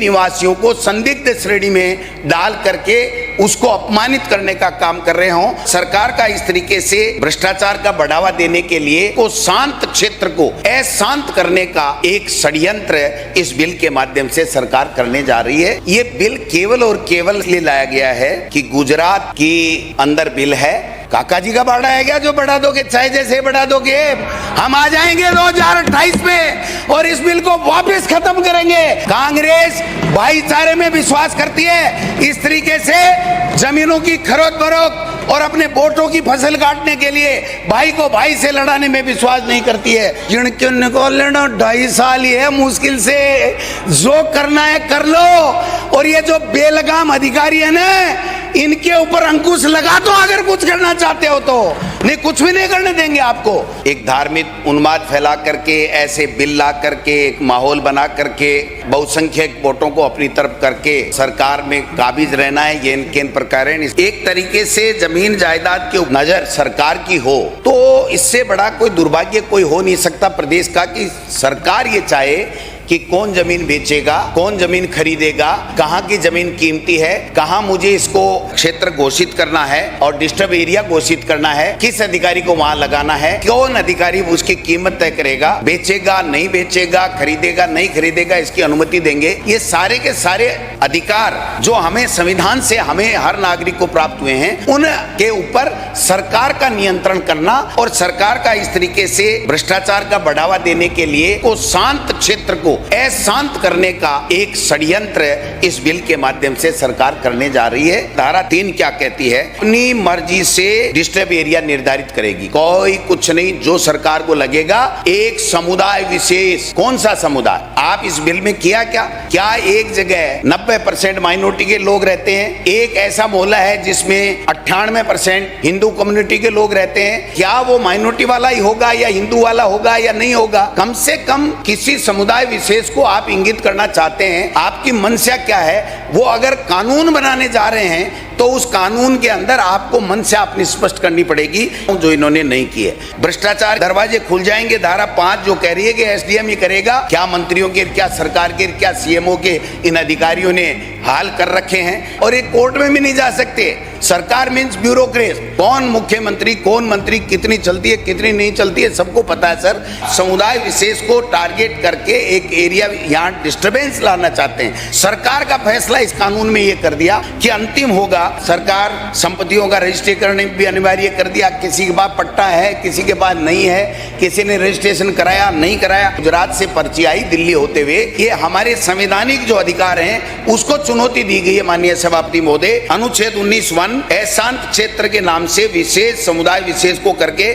निवासियों को संदिग्ध श्रेणी में डाल करके उसको अपमानित करने का काम कर रहे हों। सरकार का इस तरीके से भ्रष्टाचार का बढ़ावा देने के लिए को शांत क्षेत्र को अशांत करने का एक षड्यंत्र इस बिल के माध्यम से सरकार करने जा रही है। ये बिल केवल और केवल इसलिए लाया गया है कि गुजरात की अंदर बिल है, काका जी का बाड़ा है क्या जो बढ़ा दोगे, चाहे जैसे बढ़ा दोगे, हम आ जाएंगे 2028 में और इस बिल को वापस खत्म करेंगे। कांग्रेस भाईचारे में विश्वास करती है, इस तरीके से जमीनों की खरीद फरोख्त और अपने वोटों की फसल काटने के लिए भाई को भाई से लड़ाने में विश्वास नहीं करती है। जिनको लेना 2.5 साल ही है, मुश्किल से जो करना है कर लो। और ये जो बेलगाम अधिकारी है ना, इनके ऊपर अंकुश लगा दो अगर कुछ करना चाहते हो तो, नहीं कुछ भी नहीं करने देंगे आपको। एक धार्मिक उन्माद फैला करके, ऐसे बिल ला करके, एक माहौल बना करके, बहुसंख्यक वोटों को अपनी तरफ करके सरकार में काबिज रहना है, ये इनके प्रकार है। एक तरीके से जमीन जायदाद की नजर सरकार की हो तो इससे बड़ा कोई दुर्भाग्य कोई हो नहीं सकता प्रदेश का, कि सरकार ये चाहे कि कौन जमीन बेचेगा, कौन जमीन खरीदेगा, कहाँ की जमीन कीमती है, कहाँ मुझे इसको क्षेत्र घोषित करना है और डिस्टर्ब एरिया घोषित करना है, किस अधिकारी को वहां लगाना है, कौन अधिकारी उसकी कीमत तय करेगा, बेचेगा नहीं बेचेगा, खरीदेगा नहीं खरीदेगा, इसकी अनुमति देंगे। ये सारे के सारे अधिकार जो हमें संविधान से हमें हर नागरिक को प्राप्त हुए हैं, उनके ऊपर सरकार का नियंत्रण करना और सरकार का इस तरीके से भ्रष्टाचार का बढ़ावा देने के लिए को शांत क्षेत्र को अशांत करने का एक षड्यंत्र इस बिल के माध्यम से सरकार करने जा रही है। धारा 3 क्या कहती है? अपनी मर्जी से डिस्टर्ब एरिया निर्धारित करेगी, कोई कुछ नहीं, जो सरकार को लगेगा। एक समुदाय विशेष, कौन सा समुदाय? आप इस बिल में किया क्या एक जगह 90% माइनॉरिटी के लोग रहते हैं, एक ऐसा मोहल्ला है जिसमें 98% हिंदू कम्युनिटी के लोग रहते हैं, क्या वो माइनॉरिटी वाला ही होगा या हिंदू वाला होगा या नहीं होगा? कम से कम किसी समुदाय विशेष को आप इंगित करना चाहते हैं, आपकी मंशा क्या है? वो अगर कानून बनाने जा रहे हैं तो उस कानून के अंदर आपको मंशा अपनी स्पष्ट करनी पड़ेगी, जो इन्होंने नहीं की है। भ्रष्टाचार दरवाजे खुल जाएंगे। धारा 5 जो कह रही है कि एसडीएम ही करेगा, क्या मंत्रियों के, क्या सरकार के, क्या सीएमओ के इन अधिकारियों ने हाल कर रखे हैं और एक कोर्ट में भी नहीं जा सकते। सरकार मीन्स ब्यूरोक्रेट, कौन मुख्यमंत्री, कौन मंत्री, कितनी चलती है कितनी नहीं चलती है सबको पता है सर। समुदाय विशेष को टारगेट करके एक एरिया यहाँ डिस्टर्बेंस लाना चाहते हैं। सरकार का फैसला इस कानून में ये कर दिया कि अंतिम होगा। सरकार संपत्तियों का रजिस्ट्रेशन भी अनिवार्य कर दिया, किसी के पास पट्टा है किसी के पास नहीं है, किसी ने रजिस्ट्रेशन कराया नहीं कराया। गुजरात से पर्ची आई दिल्ली होते हुए, ये हमारे संवैधानिक जो अधिकार हैं उसको चुनौती दी गई है। माननीय सभापति महोदय, अनुच्छेद 19(1) अशांत क्षेत्र के नाम से विशेष समुदाय विशेष को करके